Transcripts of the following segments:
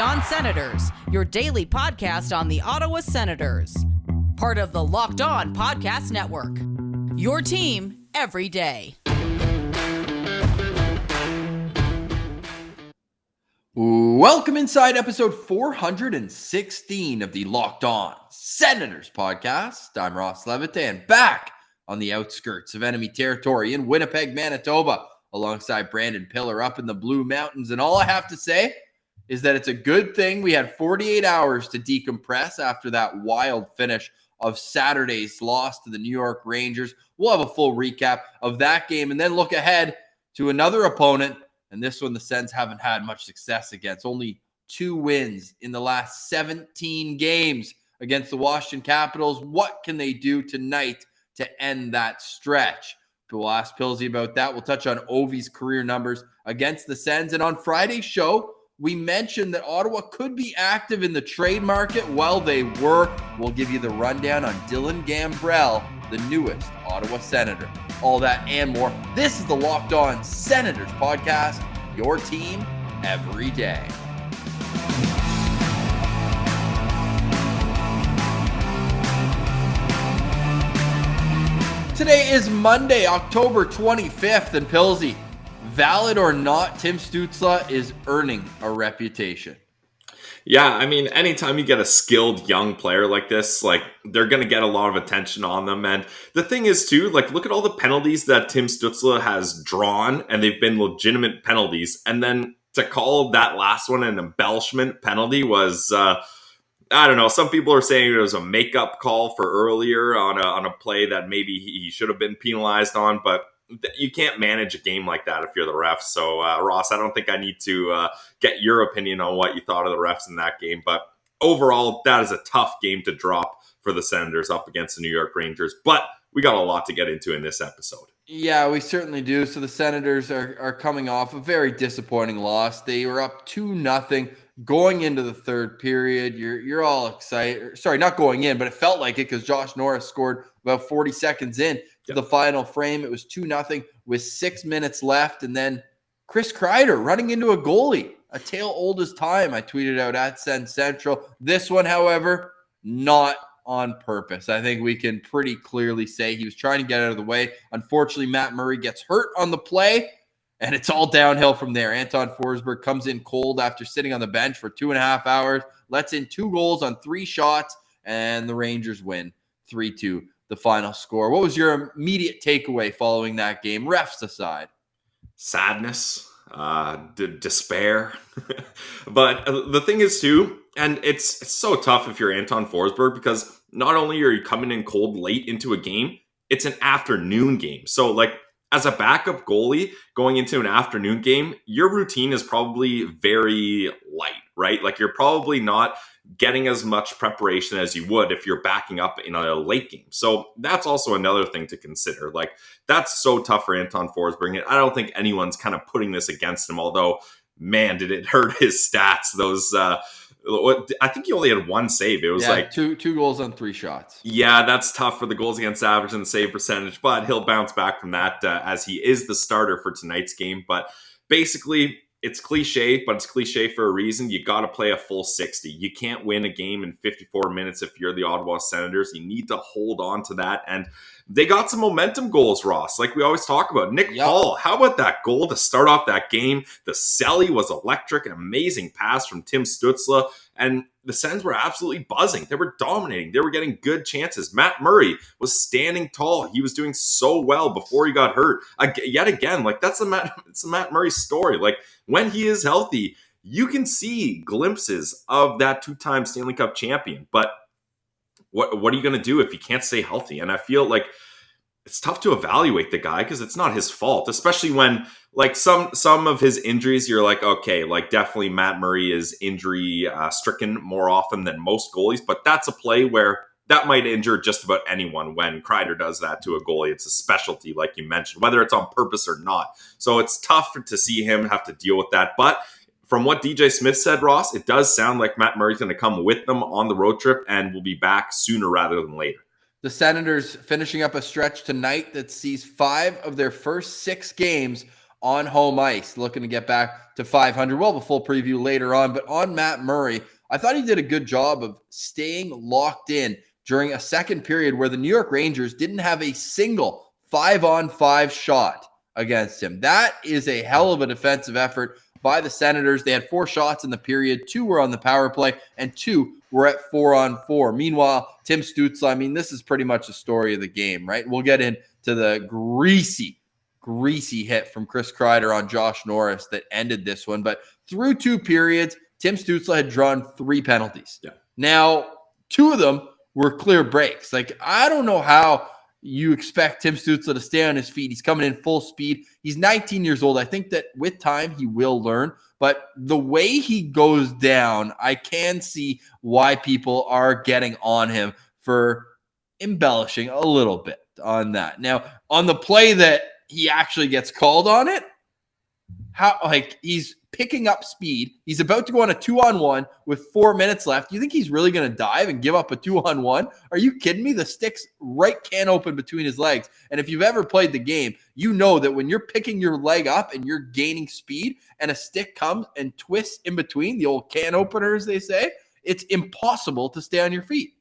On Senators, your daily podcast on the Ottawa Senators. Part of the Locked On Podcast Network. Your team every day. Welcome inside episode 416 of the Locked On Senators podcast. I'm Ross Levitan, back on the outskirts of enemy territory in Winnipeg, Manitoba, alongside Brandon Piller up in the Blue Mountains. And all I have to say is that it's a good thing we had 48 hours to decompress after that wild finish of Saturday's loss to the New York Rangers. We'll have a full recap of that game and then look ahead to another opponent. And this one, the Sens haven't had much success against. Only 2 wins in the last 17 games against the Washington Capitals. What can they do tonight to end that stretch? We'll ask Pilsy about that. We'll touch on Ovi's career numbers against the Sens. And on Friday's show, we mentioned that Ottawa could be active in the trade market. Well, they were. We'll give you the rundown on Dylan Gambrell, the newest Ottawa Senator. All that and more. This is the Locked On Senators podcast, your team every day. Today is Monday, October 25th, and Pilsy, valid or not, Tim Stutzle is earning a reputation. Yeah, I mean, anytime you get a skilled young player like this, they're going to get a lot of attention on them. And the thing is, too, look at all the penalties that Tim Stutzle has drawn, and they've been legitimate penalties. And then to call that last one an embellishment penalty was, I don't know. Some people are saying it was a makeup call for earlier on a play that maybe he should have been penalized on, but you can't manage a game like that if you're the ref. So, Ross, I don't think I need to get your opinion on what you thought of the refs in that game. But overall, that is a tough game to drop for the Senators up against the New York Rangers. But we got a lot to get into in this episode. Yeah, we certainly do. So the Senators are coming off a very disappointing loss. They were up 2-0 going into the third period. You're all excited. Sorry, not going in, but it felt like it because Josh Norris scored about 40 seconds in to the final frame. It was 2-0 with 6 minutes left. And then Chris Kreider running into a goalie. A tale old as time, I tweeted out at Sens Central. This one, however, not on purpose. I think we can pretty clearly say he was trying to get out of the way. Unfortunately, Matt Murray gets hurt on the play, and it's all downhill from there. Anton Forsberg comes in cold after sitting on the bench for 2.5 hours, lets in 2 goals on 3 shots, and the Rangers win 3-2, the final score. What was your immediate takeaway following that game, refs aside? Sadness, despair. But the thing is, too, and it's so tough if you're Anton Forsberg because not only are you coming in cold late into a game, it's an afternoon game. So, as a backup goalie going into an afternoon game, your routine is probably very light, right? You're probably not getting as much preparation as you would if you're backing up in a late game. So that's also another thing to consider. That's so tough for Anton Forsberg. And I don't think anyone's kind of putting this against him, although, man, did it hurt his stats. I think he only had 1 save. It was two goals on 3 shots. Yeah, that's tough for the goals against average and the save percentage, but he'll bounce back from that as he is the starter for tonight's game. But basically, it's cliche, but it's cliche for a reason. You got to play a full 60. You can't win a game in 54 minutes if you're the Ottawa Senators. You need to hold on to that. And they got some momentum goals, Ross, like we always talk about. Nick Paul, how about that goal to start off that game? The celly was electric, an amazing pass from Tim Stutzle. And the Sens were absolutely buzzing. They were dominating. They were getting good chances. Matt Murray was standing tall. He was doing so well before he got hurt. Yet again, it's the Matt Murray story. When he is healthy, you can see glimpses of that 2-time Stanley Cup champion. But what are you going to do if you can't stay healthy? And I feel like it's tough to evaluate the guy because it's not his fault, especially when some of his injuries, you're okay, definitely Matt Murray is injury stricken more often than most goalies, but that's a play where that might injure just about anyone. When Kreider does that to a goalie, it's a specialty, like you mentioned, whether it's on purpose or not. So it's tough to see him have to deal with that. But from what DJ Smith said, Ross, it does sound like Matt Murray's going to come with them on the road trip and will be back sooner rather than later. The Senators finishing up a stretch tonight that sees 5 of their first 6 games on home ice, looking to get back to 500. We'll have a full preview later on, but on Matt Murray, I thought he did a good job of staying locked in during a second period where the New York Rangers didn't have a single 5-on-5 shot against him. That is a hell of a defensive effort by the Senators. They had 4 shots in the period. 2 were on the power play, and 2 were at 4-on-4. Meanwhile, Tim Stutzle, I mean, this is pretty much the story of the game, right? We'll get into the greasy hit from Chris Kreider on Josh Norris that ended this one. But through 2 periods, Tim Stutzle had drawn 3 penalties. Yeah. Now, 2 of them were clear breaks. Like, I don't know how you expect Tim Stutzle to stay on his feet. He's coming in full speed. He's 19 years old. I think that with time, he will learn. But the way he goes down, I can see why people are getting on him for embellishing a little bit on that. Now, on the play that he actually gets called on it, he's picking up speed. He's about to go on a 2-on-1 with 4 minutes left. You think he's really going to dive and give up a 2-on-1? Are you kidding me? The stick's right can open between his legs. And if you've ever played the game, you know that when you're picking your leg up and you're gaining speed and a stick comes and twists in between, the old can opener, as they say, it's impossible to stay on your feet.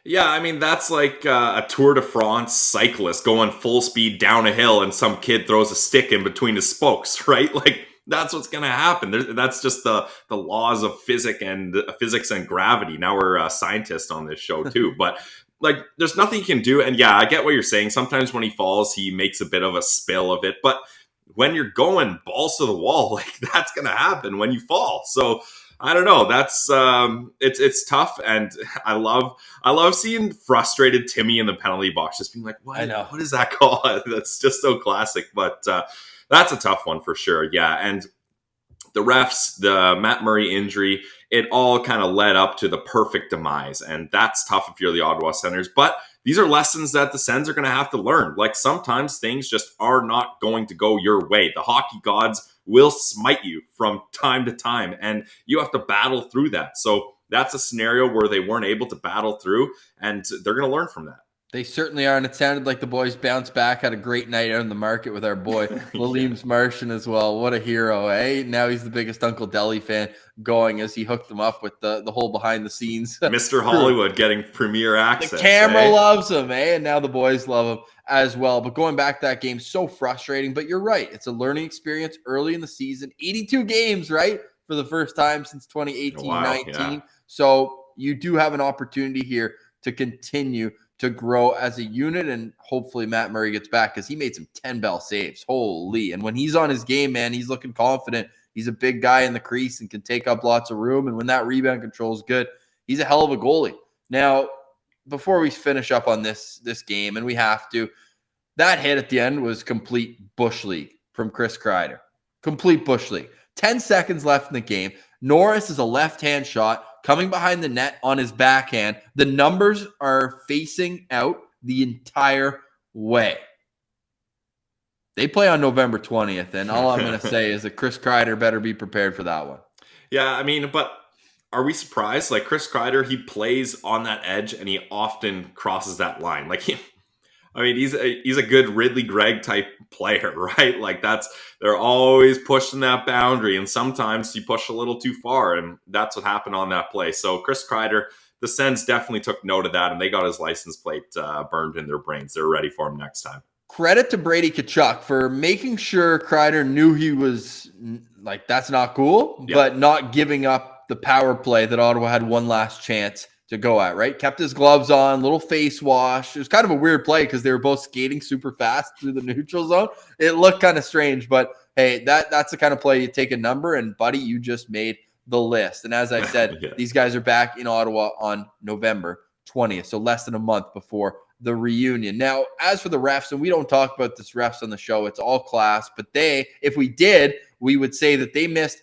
Yeah, I mean, that's like a Tour de France cyclist going full speed down a hill and some kid throws a stick in between his spokes, right? Like, that's what's going to happen. That's just the laws of physics and gravity. Now we're scientists on this show too, but like, there's nothing you can do. And yeah, I get what you're saying. Sometimes when he falls, he makes a bit of a spill of it, but when you're going balls to the wall, like, that's going to happen when you fall. So I don't know. That's it's tough, and I love seeing frustrated Timmy in the penalty box, just being like, "What? I know. What is that call?" That's just so classic. But that's a tough one for sure. Yeah, and the refs, the Matt Murray injury, it all kind of led up to the perfect demise, and that's tough if you're the Ottawa Senators. But these are lessons that the Sens are going to have to learn. Like, sometimes things just are not going to go your way. The hockey gods will smite you from time to time, and you have to battle through that. So that's a scenario where they weren't able to battle through, and they're going to learn from that. They certainly are, and it sounded like the boys bounced back, had a great night out in the market with our boy, Laleem's Martian as well. What a hero, eh? Now he's the biggest Uncle Deli fan going as he hooked them up with the whole behind-the-scenes. Mr. Hollywood getting premier access. The camera loves him, eh? And now the boys love him as well. But going back to that game, so frustrating. But you're right. It's a learning experience early in the season. 82 games, right? For the first time since 2018-19. Yeah. So you do have an opportunity here to continue to grow as a unit, and hopefully Matt Murray gets back, because he made some 10-bell saves. Holy. And when he's on his game, man, he's looking confident. He's a big guy in the crease and can take up lots of room. And when that rebound control is good, he's a hell of a goalie. Now, before we finish up on this game, and we have to, that hit at the end was complete Bush League from Chris Kreider. Complete Bush League. 10 seconds left in the game. Norris is a left-hand shot coming behind the net on his backhand. The numbers are facing out the entire way. They play on November 20th, and all I'm going to say is that Chris Kreider better be prepared for that one. Yeah, I mean, but are we surprised? Like, Chris Kreider, he plays on that edge, and he often crosses that line. Like, he's a good Ridley Gregg type player, right? Like, they're always pushing that boundary, and sometimes you push a little too far, and that's what happened on that play. So Chris Kreider, the Sens definitely took note of that, and they got his license plate burned in their brains. They're ready for him next time. Credit to Brady Tkachuk for making sure Kreider knew he was like, that's not cool, but not giving up the power play that Ottawa had one last chance to go at, right? Kept his gloves on, little face wash. It was kind of a weird play because they were both skating super fast through the neutral zone. It looked kind of strange, but hey, that's the kind of play you take a number, and buddy, you just made the list. And as I said, these guys are back in Ottawa on November 20th, so less than a month before the reunion. Now, as for the refs, and we don't talk about this refs on the show, it's all class, but if we did, we would say that they missed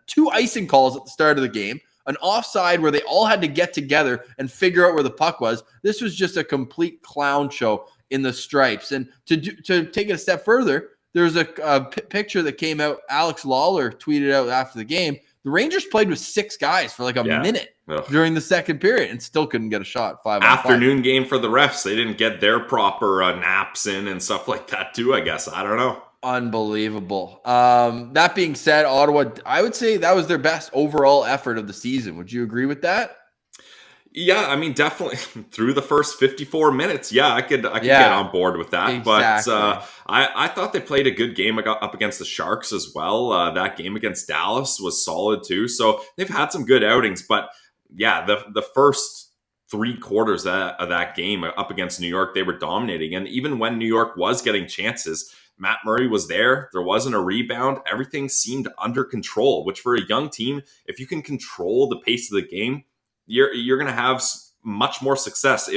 2 icing calls at the start of the game, an offside where they all had to get together and figure out where the puck was. This was just a complete clown show in the stripes. And to take it a step further, there's a picture that came out. Alex Lawler tweeted out after the game. The Rangers played with 6 guys for like a minute during the second period and still couldn't get a shot. 5-on-5. Afternoon game for the refs. They didn't get their proper naps in and stuff like that too, I guess. I don't know. Unbelievable. That being said, Ottawa, I would say that was their best overall effort of the season. Would you agree with that? Yeah, I mean, definitely through the first 54 minutes. Yeah, I could get on board with that. Exactly. But I thought they played a good game up against the Sharks as well. That game against Dallas was solid too. So they've had some good outings. But yeah, the first 3 quarters of that game up against New York, they were dominating. And even when New York was getting chances, Matt Murray was there. There wasn't a rebound. Everything seemed under control, which for a young team, if you can control the pace of the game, you're going to have much more success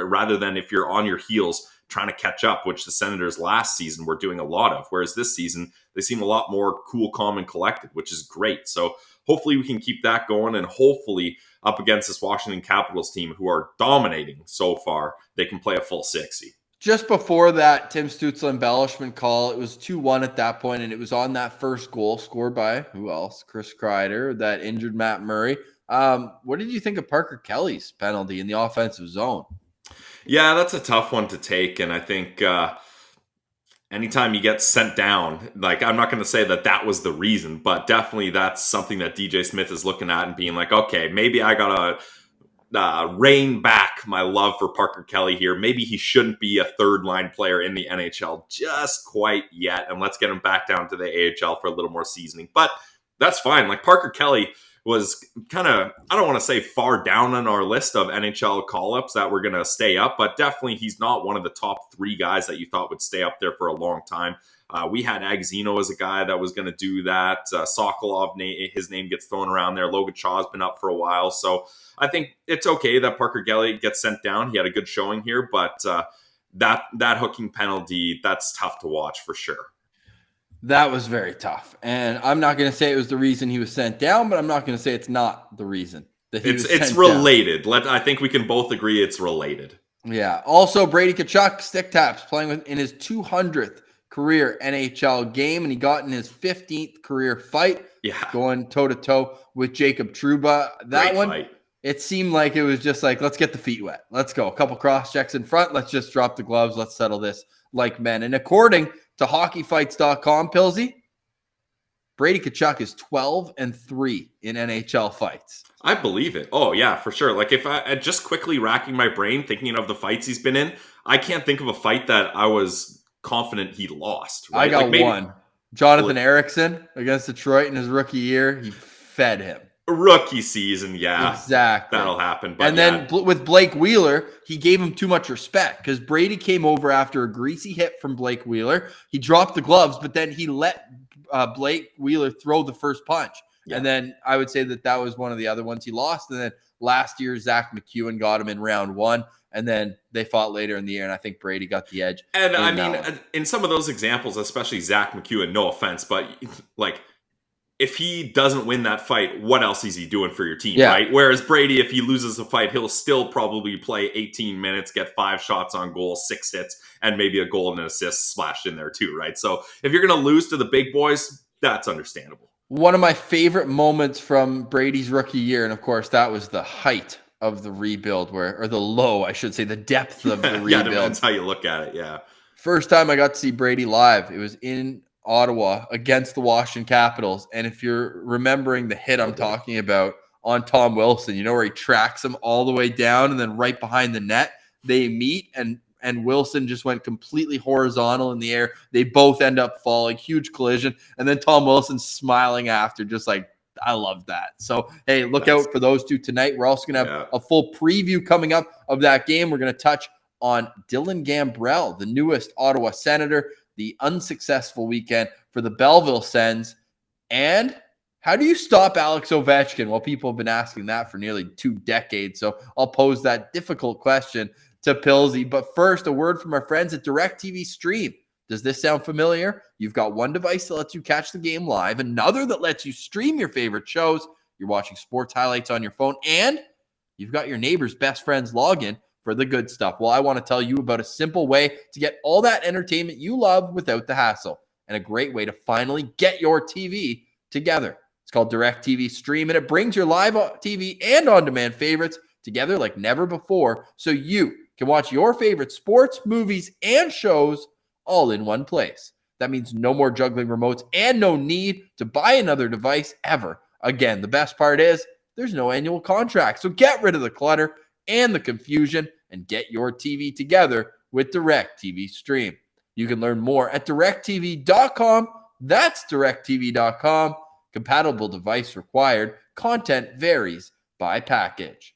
rather than if you're on your heels trying to catch up, which the Senators last season were doing a lot of. Whereas this season, they seem a lot more cool, calm, and collected, which is great. So hopefully we can keep that going, and hopefully up against this Washington Capitals team who are dominating so far, they can play a full 60. Just before that Tim Stutzle embellishment call, it was 2-1 at that point, and it was on that first goal scored by, who else? Chris Kreider, that injured Matt Murray. What did you think of Parker Kelly's penalty in the offensive zone? Yeah, that's a tough one to take, and I think anytime you get sent down, like, I'm not going to say that was the reason, but definitely that's something that DJ Smith is looking at and being like, okay, maybe I got to rein back my love for Parker Kelly here. Maybe he shouldn't be a third-line player in the NHL just quite yet, and let's get him back down to the AHL for a little more seasoning. But that's fine. Like, Parker Kelly was kind of, I don't want to say far down on our list of NHL call-ups that were going to stay up, but definitely he's not one of the top 3 guys that you thought would stay up there for a long time. We had Agzino as a guy that was going to do that. Sokolov, his name gets thrown around there. Logan Shaw's been up for a while. So I think it's okay that Parker Kelly gets sent down. He had a good showing here, but that hooking penalty, that's tough to watch for sure. That was very tough. And I'm not going to say it was the reason he was sent down, but I'm not going to say it's not the reason that he was sent down. It's related. I think we can both agree it's related. Yeah. Also, Brady Tkachuk, stick taps, playing in his 200th career NHL game, and he got in his 15th career fight, going toe-to-toe with Jacob Trouba. That one, fight. It seemed like it was just like, let's get the feet wet. Let's go. A couple cross-checks in front. Let's just drop the gloves. Let's settle this like men. And according to hockeyfights.com, Pilsy, Brady Tkachuk is 12-3 in NHL fights. I believe it. Oh, yeah, for sure. Like, if I just quickly racking my brain, thinking of the fights he's been in, I can't think of a fight that I was confident he lost. Right? I got one. Jonathan Ericsson against Detroit in his rookie year. He fed him. Rookie season, yeah. Exactly. That'll happen. But then with Blake Wheeler, he gave him too much respect because Brady came over after a greasy hit from Blake Wheeler. He dropped the gloves, but then he let Blake Wheeler throw the first punch. Yeah. And then I would say that was one of the other ones he lost. And then last year, Zach McEwen got him in round 1. And then they fought later in the year, and I think Brady got the edge. And I mean, in some of those examples, especially Zach McEwen, no offense, but like, if he doesn't win that fight, what else is he doing for your team, right? Whereas Brady, if he loses the fight, he'll still probably play 18 minutes, get 5 shots on goal, 6 hits, and maybe a goal and an assist splashed in there too, right? So if you're going to lose to the big boys, that's understandable. One of my favorite moments from Brady's rookie year, and of course, that was the height of the rebuild, or the low, I should say, the depth of the rebuild. Yeah, depends how you look at it, yeah. First time I got to see Brady live, it was in Ottawa against the Washington Capitals. And if you're remembering the hit I'm talking about on Tom Wilson, you know, where he tracks him all the way down and then right behind the net, they meet and Wilson just went completely horizontal in the air. They both end up falling, huge collision. And then Tom Wilson smiling after, just like, I love that. So, hey, look out for those two tonight. We're also going to have a full preview coming up of that game. We're going to touch on Dylan Gambrell, the newest Ottawa Senator, the unsuccessful weekend for the Belleville Sens. And how do you stop Alex Ovechkin? Well, people have been asking that for nearly 2 decades. So I'll pose that difficult question to Pilsy. But first, a word from our friends at DirecTV Stream. Does this sound familiar? You've got one device that lets you catch the game live, another that lets you stream your favorite shows. You're watching sports highlights on your phone, and you've got your neighbor's best friend's login for the good stuff. Well, I want to tell you about a simple way to get all that entertainment you love without the hassle, and a great way to finally get your TV together. It's called DirecTV Stream, and it brings your live TV and on-demand favorites together like never before, so you can watch your favorite sports, movies, and shows all in one place. That means no more juggling remotes and no need to buy another device ever again. The best part is there's no annual contract. So get rid of the clutter and the confusion and get your TV together with DirecTV Stream. You can learn more at directtv.com. That's directtv.com. Compatible device required. Content varies by package.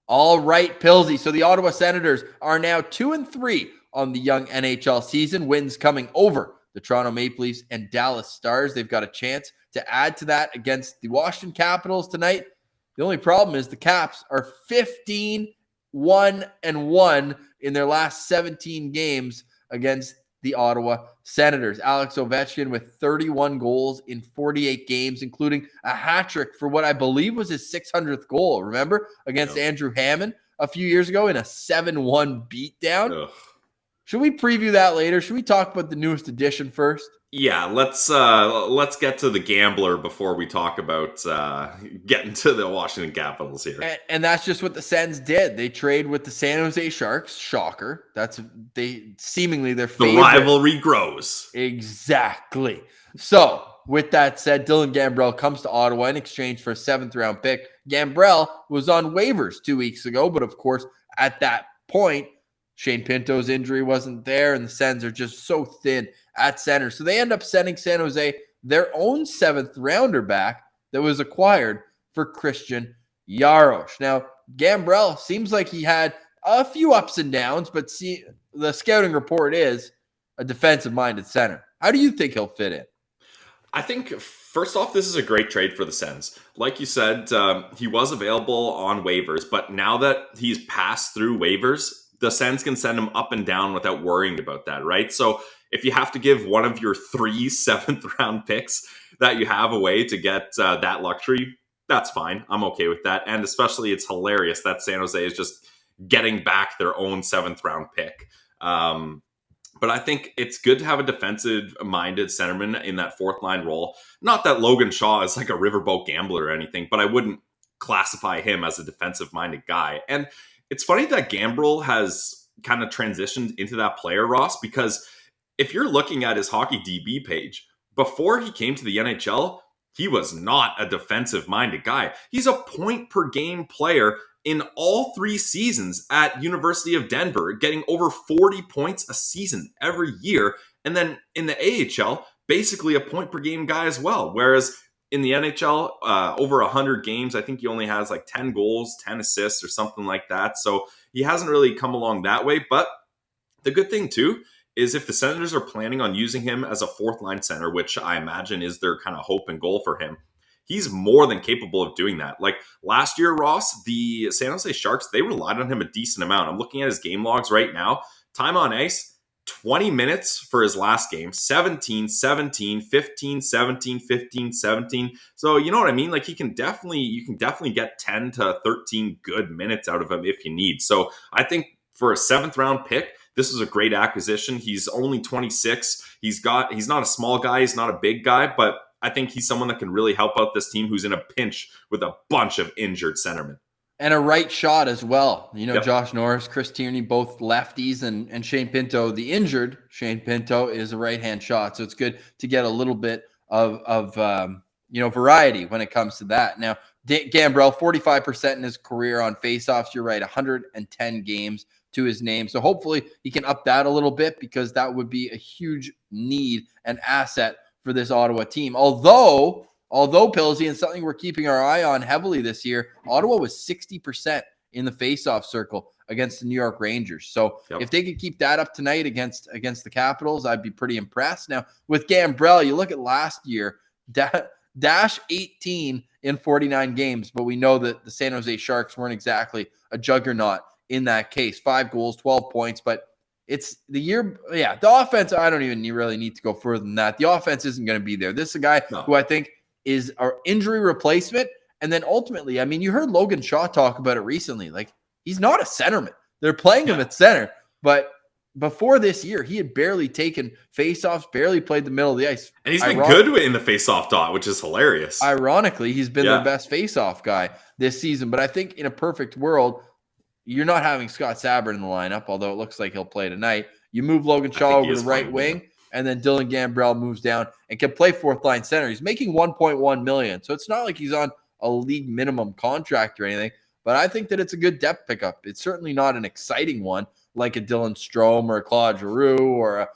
All right, Pillsy. So the Ottawa Senators are now 2-3 on the young NHL season. Wins coming over the Toronto Maple Leafs and Dallas Stars. They've got a chance to add to that against the Washington Capitals tonight. The only problem is the Caps are 15-1-1 in their last 17 games against the Ottawa Senators. Alex Ovechkin with 31 goals in 48 games, including a hat trick for what I believe was his 600th goal. Remember? Against Andrew Hammond a few years ago in a 7-1 beatdown. Ugh. Should we preview that later? Should we talk about the newest edition first? Yeah, let's get to the gambler before we talk about getting to the Washington Capitals here. And that's just what the Sens did. They trade with the San Jose Sharks. Shocker. They seemingly their favorite. The rivalry grows. Exactly. So with that said, Dylan Gambrell comes to Ottawa in exchange for a 7th-round pick. Gambrell was on waivers 2 weeks ago, but of course, at that point, Shane Pinto's injury wasn't there, and the Sens are just so thin at center. So they end up sending San Jose their own 7th-rounder back that was acquired for Christian Jaros. Now, Gambrell seems like he had a few ups and downs, but the scouting report is a defensive-minded center. How do you think he'll fit in? I think, first off, this is a great trade for the Sens. Like you said, he was available on waivers, but now that he's passed through waivers, the Sens can send him up and down without worrying about that, right? So if you have to give one of your 3 7th-round picks that you have away to get that luxury, that's fine. I'm okay with that. And especially it's hilarious that San Jose is just getting back their own 7th-round pick. But I think it's good to have a defensive-minded centerman in that 4th-line role. Not that Logan Shaw is like a riverboat gambler or anything, but I wouldn't classify him as a defensive-minded guy. And it's funny that Gambrell has kind of transitioned into that player, Ross, because if you're looking at his hockey DB page, before he came to the NHL, he was not a defensive-minded guy. He's a point-per-game player in all 3 seasons at University of Denver, getting over 40 points a season every year. And then in the AHL, basically a point-per-game guy as well. Whereas in the NHL, over 100 games, I think he only has like 10 goals, 10 assists or something like that. So he hasn't really come along that way. But the good thing, too, is if the Senators are planning on using him as a 4th-line center, which I imagine is their kind of hope and goal for him, he's more than capable of doing that. Like last year, Ross, the San Jose Sharks, they relied on him a decent amount. I'm looking at his game logs right now. Time on ice, 20 minutes for his last game, 17, 17, 15, 17, 15, 17. So you know what I mean? Like you can definitely get 10 to 13 good minutes out of him if you need. So I think for a 7th-round pick, this is a great acquisition. He's only 26. He's not a small guy. He's not a big guy, but I think he's someone that can really help out this team who's in a pinch with a bunch of injured centermen. And a right shot as well. You know, Yep. Josh Norris, Chris Tierney, both lefties, and Shane Pinto, the injured Shane Pinto, is a right-hand shot. So it's good to get a little bit of variety when it comes to that. Now, Gambrell, 45% in his career on faceoffs. You're right, 110 games to his name. So hopefully he can up that a little bit because that would be a huge need and asset for this Ottawa team. Although Pillsy, and something we're keeping our eye on heavily this year, Ottawa was 60% in the faceoff circle against the New York Rangers. So if they could keep that up tonight against the Capitals, I'd be pretty impressed. Now, with Gambrell, you look at last year, dash 18 in 49 games, but we know that the San Jose Sharks weren't exactly a juggernaut in that case. 5 goals, 12 points, but it's the year. Yeah, the offense, I don't even really need to go further than that. The offense isn't going to be there. This is a guy who I think is our injury replacement. And then ultimately, I mean, you heard Logan Shaw talk about it recently. Like, he's not a centerman. They're playing him at center. But before this year, he had barely taken faceoffs, barely played the middle of the ice. And he's been good in the faceoff dot, which is hilarious. Ironically, he's been the best faceoff guy this season. But I think in a perfect world, you're not having Scott Sabrin in the lineup, although it looks like he'll play tonight. You move Logan Shaw over to right wing. and then Dylan Gambrell moves down and can play fourth line center. He's making $1.1 million, so it's not like he's on a league minimum contract or anything, but I think that it's a good depth pickup. It's certainly not an exciting one like a Dylan Strome or a Claude Giroux or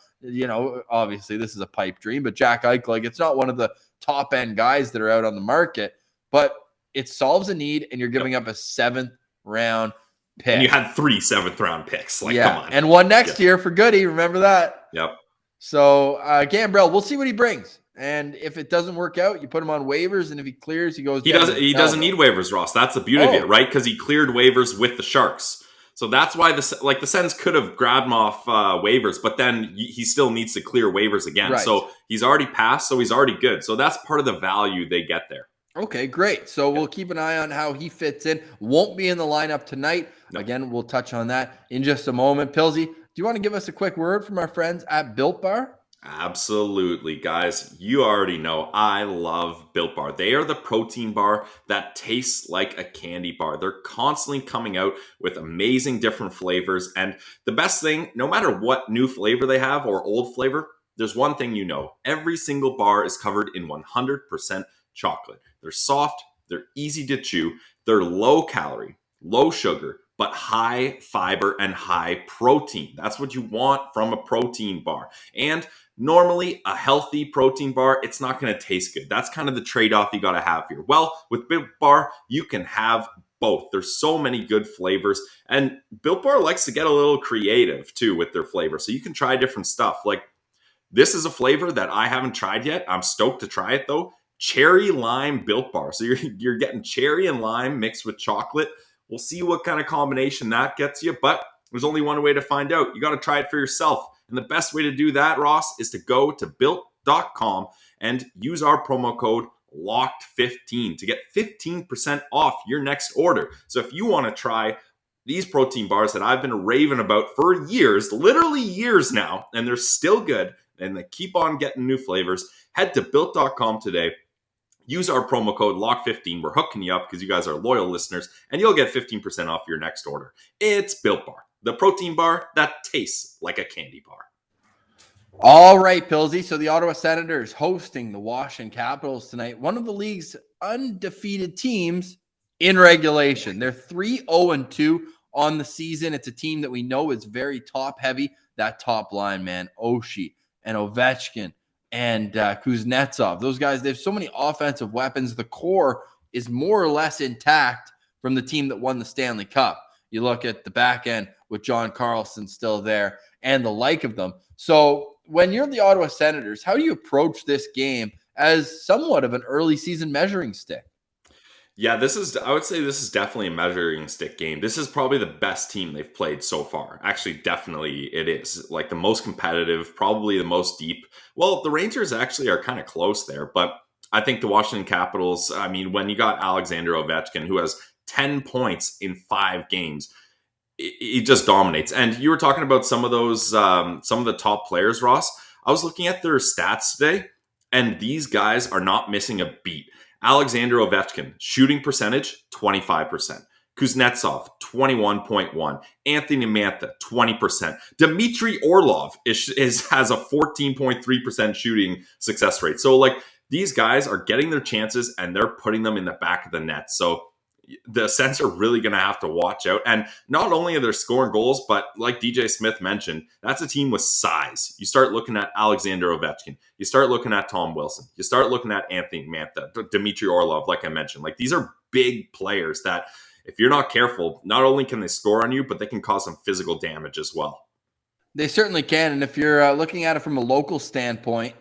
obviously this is a pipe dream, but Jack Eichel. Like, it's not one of the top end guys that are out on the market, but it solves a need, and you're giving up a 7th round pick. And you had 3 7th-round picks. Like, come on. And one next year for Goody. Remember that? Yep. So Gambrell, we'll see what he brings. And if it doesn't work out, you put him on waivers, and if he clears, he goes. He doesn't need waivers, Ross. That's the beauty of it, right? Because he cleared waivers with the Sharks. So that's why the Sens could have grabbed him off waivers, but then he still needs to clear waivers again. Right. So he's already passed, so he's already good. So that's part of the value they get there. Okay, great. So we'll keep an eye on how he fits in. Won't be in the lineup tonight. No. Again, we'll touch on that in just a moment. Pilsy, do you want to give us a quick word from our friends at Built Bar? Absolutely, guys. You already know I love Built Bar. They are the protein bar that tastes like a candy bar. They're constantly coming out with amazing different flavors. And the best thing, no matter what new flavor they have or old flavor, there's one thing you know. Every single bar is covered in 100% chocolate. They're soft, they're easy to chew, they're low calorie, low sugar, but high fiber and high protein. That's what you want from a protein bar. And normally, a healthy protein bar, it's not going to taste good. That's kind of the trade-off you got to have here. Well, with Built Bar, you can have both. There's so many good flavors, and Built Bar likes to get a little creative too with their flavor. So you can try different stuff. Like, this is a flavor that I haven't tried yet. I'm stoked to try it though. Cherry lime Built Bar. So you're getting cherry and lime mixed with chocolate. We'll see what kind of combination that gets you, but there's only one way to find out. You got to try it for yourself. And the best way to do that, Ross, is to go to built.com and use our promo code LOCKED15 to get 15% off your next order. So if you want to try these protein bars that I've been raving about for years, literally years now, and they're still good, and they keep on getting new flavors, head to built.com today. Use our promo code LOCK15. We're hooking you up because you guys are loyal listeners, and you'll get 15% off your next order. It's Built Bar, the protein bar that tastes like a candy bar. All right, Pilsy. So the Ottawa Senators hosting the Washington Capitals tonight. One of the league's undefeated teams in regulation. They're 3-0-2 on the season. It's a team that we know is very top-heavy. That top line, man, Oshie and Ovechkin and Kuznetsov. Those guys, they have so many offensive weapons. The core is more or less intact from the team that won the Stanley Cup. You look at the back end with John Carlson still there and the like of them. So when you're the Ottawa Senators, how do you approach this game as somewhat of an early season measuring stick? Yeah, I would say this is definitely a measuring stick game. This is probably the best team they've played so far. Actually, definitely it is. Like, the most competitive, probably the most deep. Well, the Rangers actually are kind of close there, but I think the Washington Capitals, I mean, when you got Alexander Ovechkin, who has 10 points in 5 games, he just dominates. And you were talking about some of those, some of the top players, Ross. I was looking at their stats today, and these guys are not missing a beat. Alexander Ovechkin, shooting percentage, 25%. Kuznetsov, 21.1. Anthony Mantha, 20%. Dmitry Orlov has a 14.3% shooting success rate. So, like, these guys are getting their chances, and they're putting them in the back of the net. So the Sens are really going to have to watch out. And not only are they scoring goals, but like DJ Smith mentioned, that's a team with size. You start looking at Alexander Ovechkin. You start looking at Tom Wilson. You start looking at Anthony Mantha, Dmitry Orlov, like I mentioned. Like, these are big players that, if you're not careful, not only can they score on you, but they can cause some physical damage as well. They certainly can. And if you're looking at it from a local standpoint,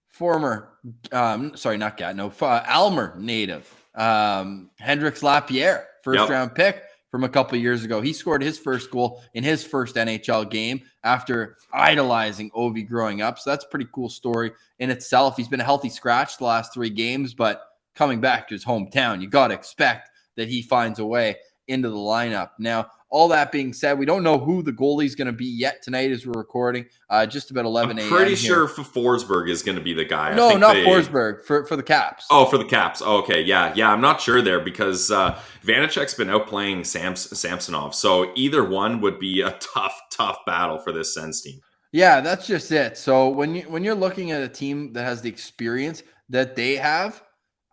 former, Almer native, Hendrix Lapierre, first-round pick from a couple years ago. He scored his first goal in his first NHL game after idolizing Ovi growing up. So that's a pretty cool story in itself. He's been a healthy scratch the last 3 games, but coming back to his hometown, you got to expect that he finds a way into the lineup. Now, all that being said, we don't know who the goalie's going to be yet tonight as we're recording. Just about 11 a.m. I'm pretty sure Forsberg is going to be the guy. No, not Forsberg. For the Caps. Oh, for the Caps. Oh, okay, yeah. I'm not sure there because Vanacek's been outplaying Samsonov. So either one would be a tough battle for this Sens team. Yeah, that's just it. So when you're looking at a team that has the experience that they have,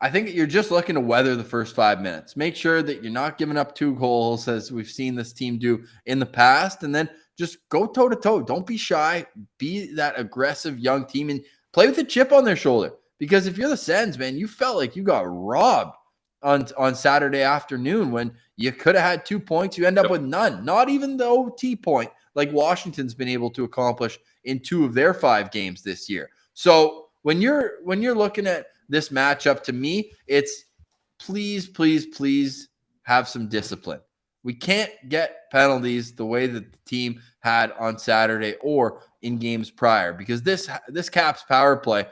I think you're just looking to weather the first 5 minutes. Make sure that you're not giving up 2 goals as we've seen this team do in the past, and then just go toe to toe. Don't be shy. Be that aggressive young team and play with a chip on their shoulder. Because if you're the Sens, man, you felt like you got robbed on Saturday afternoon when you could have had 2 points. You end up with none, not even the OT point like Washington's been able to accomplish in 2 of their 5 games this year. So when you're looking at this matchup, to me, it's please have some discipline. We can't get penalties the way that the team had on Saturday or in games prior, because this Caps power play,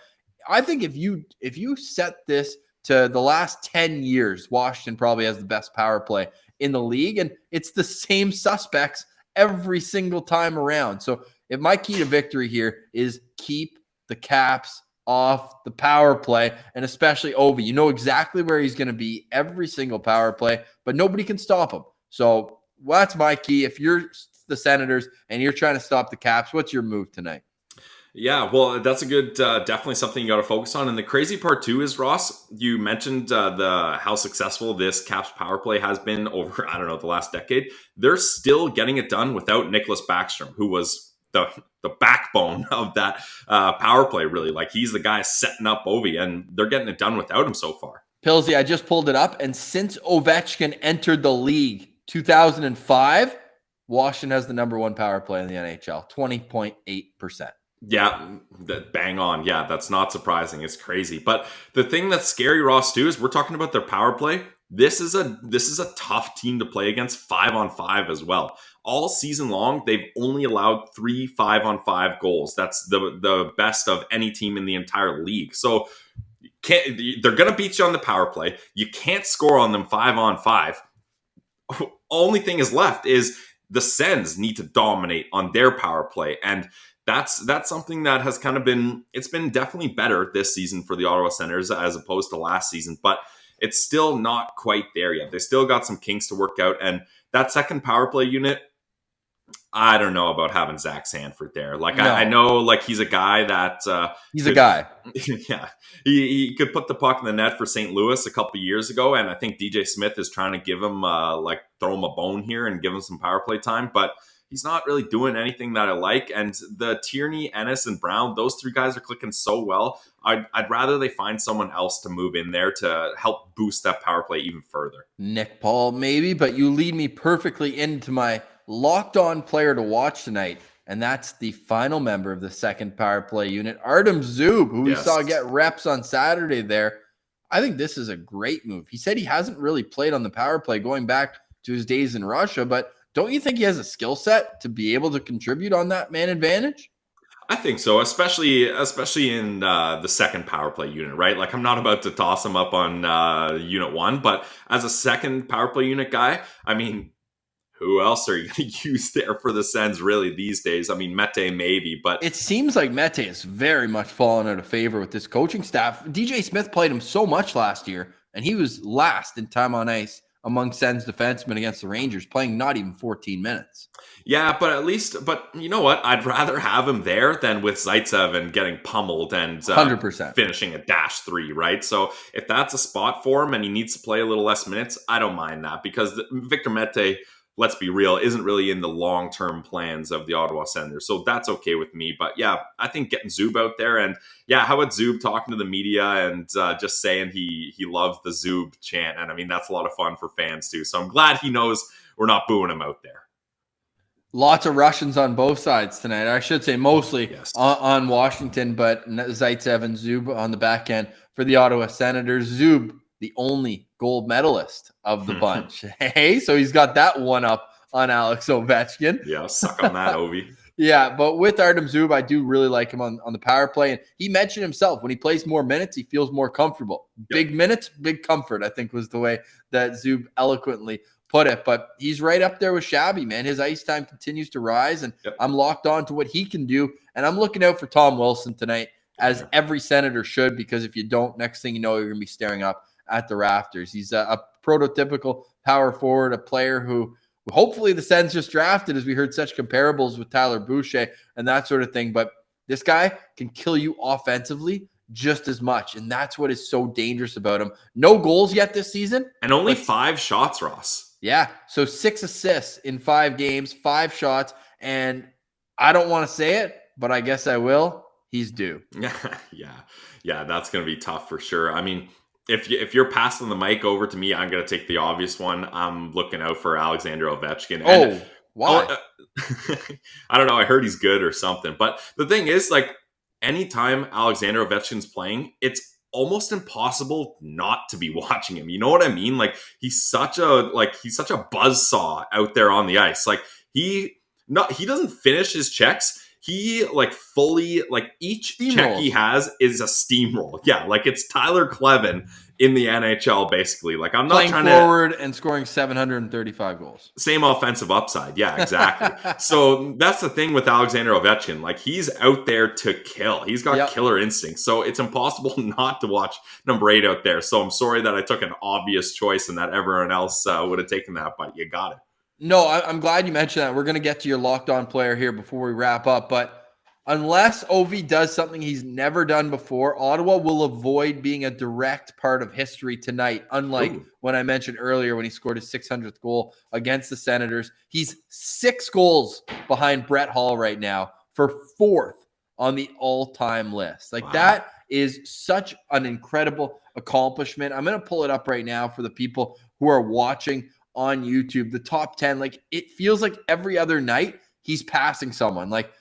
I think if you set this to the last 10 years, Washington probably has the best power play in the league, and it's the same suspects every single time around. So if my key to victory here is keep the Caps off the power play, and especially Ovi. You know exactly where he's going to be every single power play, but nobody can stop him. So that's my key. If you're the Senators and you're trying to stop the Caps, what's your move tonight? Yeah, well, that's a good, definitely something you got to focus on. And the crazy part too is, Ross, you mentioned how successful this Caps power play has been over, I don't know, the last decade. They're still getting it done without Nicklas Backstrom, who was the backbone of that power play, really. Like, he's the guy setting up Ovi, and they're getting it done without him so far. Pilsy, I just pulled it up, and since Ovechkin entered the league 2005, Washington has the number 1 power play in the NHL, 20.8%. Yeah, bang on. Yeah, that's not surprising. It's crazy. But the thing that's scary, Ross, too, is we're talking about their power play. This is a tough team to play against 5-on-5 as well. All season long, they've only allowed 3 5-on-5 goals. That's the best of any team in the entire league. So they're going to beat you on the power play. You can't score on them 5-on-5. Only thing is left is the Sens need to dominate on their power play, and that's something that has kind of been, it's been definitely better this season for the Ottawa Senators as opposed to last season, but it's still not quite there yet. They still got some kinks to work out, and that second power play unit, I don't know about having Zach Sanford there. Like, no. I know, like, he's a guy that he's a guy. Yeah, he could put the puck in the net for St. Louis a couple years ago, and I think DJ Smith is trying to give him throw him a bone here and give him some power play time, but he's not really doing anything that I like. And the Tierney, Ennis, and Brown, those 3 guys are clicking so well. I'd rather they find someone else to move in there to help boost that power play even further. Nick Paul, maybe, but you lead me perfectly into my locked on player to watch tonight, and that's the final member of the second power play unit, Artem Zub, who we saw get reps on Saturday there. I think this is a great move. He said he hasn't really played on the power play going back to his days in Russia, but don't you think he has a skill set to be able to contribute on that man advantage? I think so, especially in the second power play unit, right? Like, I'm not about to toss him up on unit 1, but as a second power play unit guy, I mean, who else are you going to use there for the Sens really these days? I mean, Mete maybe, but it seems like Mete is very much fallen out of favor with this coaching staff. DJ Smith played him so much last year, and he was last in time on ice among Sens defensemen against the Rangers, playing not even 14 minutes. Yeah, but you know what? I'd rather have him there than with Zaitsev and getting pummeled and 100% finishing a -3, right? So if that's a spot for him and he needs to play a little less minutes, I don't mind that, because Victor Mete, let's be real, isn't really in the long-term plans of the Ottawa Senators. So that's okay with me. But yeah, I think getting Zub out there, and yeah, how about Zub talking to the media and just saying he loves the Zub chant? And I mean, that's a lot of fun for fans too. So I'm glad he knows we're not booing him out there. Lots of Russians on both sides tonight. I should say mostly on Washington, but Zaitsev and Zub on the back end for the Ottawa Senators. Zub, the only gold medalist of the bunch. Hey, so he's got that one up on Alex Ovechkin. Yeah, suck on that, Ovi. Yeah, but with Artem Zub, I do really like him on the power play. And he mentioned himself, when he plays more minutes, he feels more comfortable. Yep. Big minutes, big comfort, I think was the way that Zub eloquently put it. But he's right up there with Shabby, man. His ice time continues to rise, and I'm locked on to what he can do. And I'm looking out for Tom Wilson tonight, as every Senator should, because if you don't, next thing you know, you're going to be staring up at the rafters. He's a prototypical power forward, a player who hopefully the Sens just drafted, as we heard such comparables with Tyler Boucher and that sort of thing. But this guy can kill you offensively just as much. And that's what is so dangerous about him. No goals yet this season. And only 5 shots, Ross. Yeah. So 6 assists in 5 games, 5 shots. And I don't want to say it, but I guess I will. He's due. Yeah, that's going to be tough for sure. I mean, if you're passing the mic over to me, I'm going to take the obvious one. I'm looking out for Alexander Ovechkin. And, why? I don't know. I heard he's good or something. But the thing is, like, anytime Alexander Ovechkin's playing, it's almost impossible not to be watching him. You know what I mean? Like, he's such a buzzsaw out there on the ice. Like, he doesn't finish his checks. He fully each check he has is a steamroll. Yeah, like it's Tyler Klevin in the NHL, basically. Like, I'm not playing trying forward and scoring 735 goals. Same offensive upside. Yeah, exactly. So that's the thing with Alexander Ovechkin. Like, he's out there to kill. He's got killer instincts. So it's impossible not to watch number 8 out there. So I'm sorry that I took an obvious choice and that everyone else would have taken that, but you got it. No, I'm glad you mentioned that. We're going to get to your locked on player here before we wrap up. But unless Ovi does something he's never done before, Ottawa will avoid being a direct part of history tonight. Unlike when I mentioned earlier when he scored his 600th goal against the Senators. He's 6 goals behind Brett Hull right now for 4th on the all-time list. That is such an incredible accomplishment. I'm going to pull it up right now for the people who are watching on YouTube. The top 10, it feels like every other night he's passing someone. Like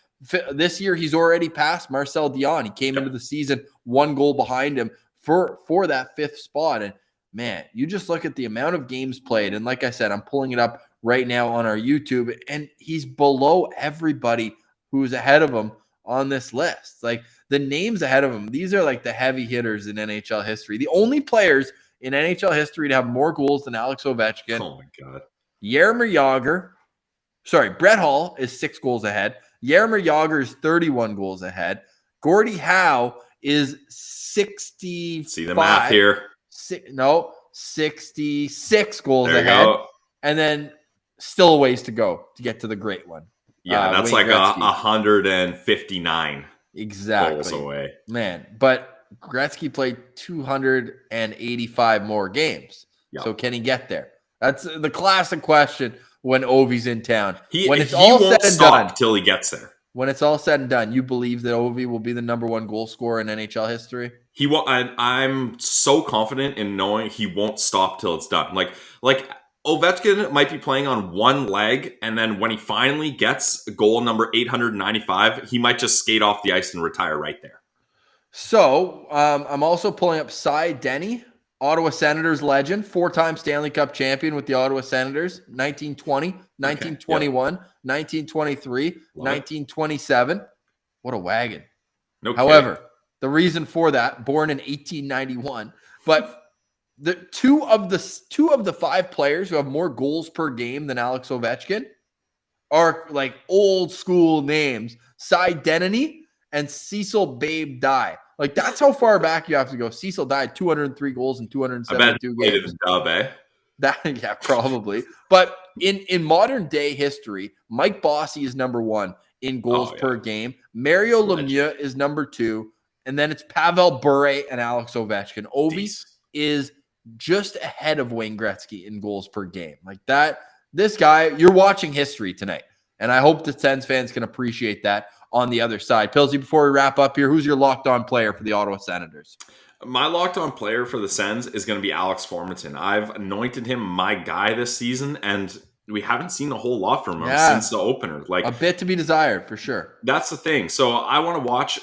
this year, he's already passed Marcel Dion. He came into the season 1 goal behind him for that 5th spot. And man, you just look at the amount of games played. And like I said, I'm pulling it up right now on our YouTube, and he's below everybody who's ahead of him on this list. Like the names ahead of him, these are like the heavy hitters in NHL history. The only players in NHL history to have more goals than Alex Ovechkin. Oh, my God. Jaromir Jagr. Brett Hull is 6 goals ahead. Jaromir Jagr is 31 goals ahead. Gordie Howe is 60. See the math here. 66 goals there ahead. Go. And then still a ways to go to get to the great one. Yeah, that's Wayne like Gretzky. 159 exactly. goals away. Man, but Gretzky played 285 more games. Yep. So can he get there? That's the classic question when Ovi's in town. When it's all said and done until he gets there. When it's all said and done, you believe that Ovi will be the number 1 goal scorer in NHL history? He won't. I'm so confident in knowing he won't stop till it's done. Like Ovechkin might be playing on one leg, and then when he finally gets goal number 895, he might just skate off the ice and retire right there. So I'm also pulling up Cy Denny, Ottawa Senators legend, 4-time Stanley Cup champion with the Ottawa Senators, 1920, 1921, 1923, 1927. What a wagon. However, the reason for that, born in 1891, but the two of the 5 players who have more goals per game than Alex Ovechkin are like old school names, Cy Denny and Cecil Babe Dye. Like, that's how far back you have to go. Cecil died 203 goals in 272 games. Yeah, probably. But in modern day history, Mike Bossy is number 1 in goals per game. Mario Lemieux is number 2. And then it's Pavel Bure and Alex Ovechkin. Ovi is just ahead of Wayne Gretzky in goals per game. Like that, this guy, you're watching history tonight. And I hope the Sens fans can appreciate that on the other side. Pilsy, before we wrap up here, who's your locked-on player for the Ottawa Senators? My locked-on player for the Sens is going to be Alex Formenton. I've anointed him my guy this season, and we haven't seen a whole lot from him since the opener. Like, a bit to be desired, for sure. That's the thing. So I want to watch.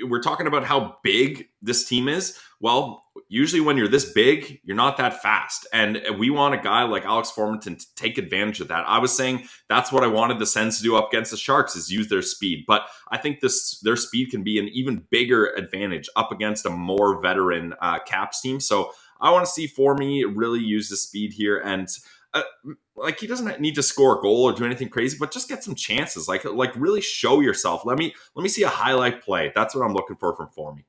We're talking about how big this team is. Well, usually when you're this big, you're not that fast. And we want a guy like Alex Formenton to take advantage of that. I was saying that's what I wanted the Sens to do up against the Sharks, is use their speed. But I think their speed can be an even bigger advantage up against a more veteran Caps team. So I want to see Formy really use his speed here. And he doesn't need to score a goal or do anything crazy, but just get some chances. Like really show yourself. Let me see a highlight play. That's what I'm looking for from Formy.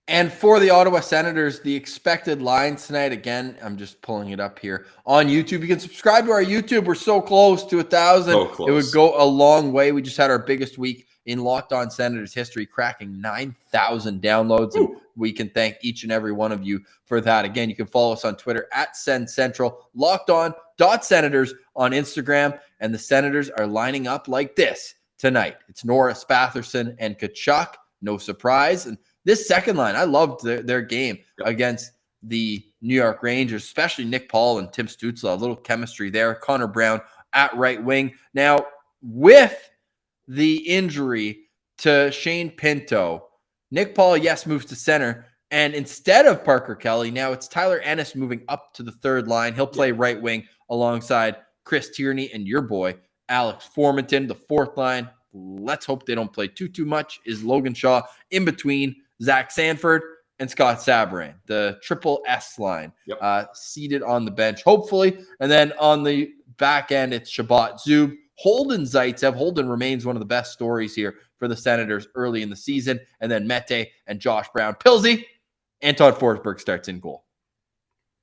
And for the Ottawa Senators, the expected line tonight, again, I'm just pulling it up here on YouTube. You can subscribe to our YouTube. We're so close to 1,000. So close. It would go a long way. We just had our biggest week in Locked On Senators history, cracking 9,000 downloads. And we can thank each and every one of you for that. Again, you can follow us on Twitter at Sens Central, LockedOn.Senators on Instagram. And the Senators are lining up like this tonight. It's Norris, Batherson, and Tkachuk. No surprise. And this second line, I loved their game against the New York Rangers, especially Nick Paul and Tim Stutzle. A little chemistry there. Connor Brown at right wing. Now, with the injury to Shane Pinto, Nick Paul, yes, moves to center. And instead of Parker Kelly, now it's Tyler Ennis moving up to the third line. He'll play right wing alongside Chris Tierney and your boy, Alex Formenton. The fourth line, let's hope they don't play too much, is Logan Shaw in between Zach Sanford and Scott Sabourin. The triple S line seated on the bench, hopefully. And then on the back end, it's Shabbat Zub, Holden Zaitsev. Holden remains one of the best stories here for the Senators early in the season. And then Mete and Josh Brown. Pilsy, Anton Forsberg starts in goal.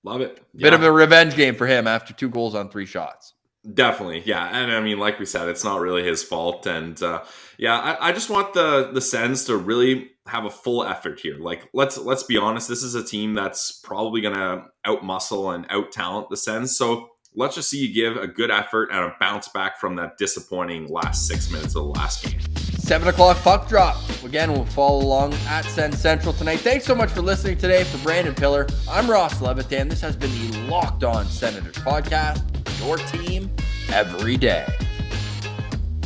Love it. Bit of a revenge game for him after 2 goals on 3 shots. Definitely, yeah. And I mean, like we said, it's not really his fault. And I just want the Sens to really have a full effort here. Like, let's be honest, this is a team that's probably going to out-muscle and out-talent the Sens. So let's just see you give a good effort and a bounce back from that disappointing last 6 minutes of the last game. 7 o'clock puck drop. Again, we'll follow along at Sens Central tonight. Thanks so much for listening today. For Brandon Piller, I'm Ross Levitan. This has been the Locked On Senators podcast. Your team every day.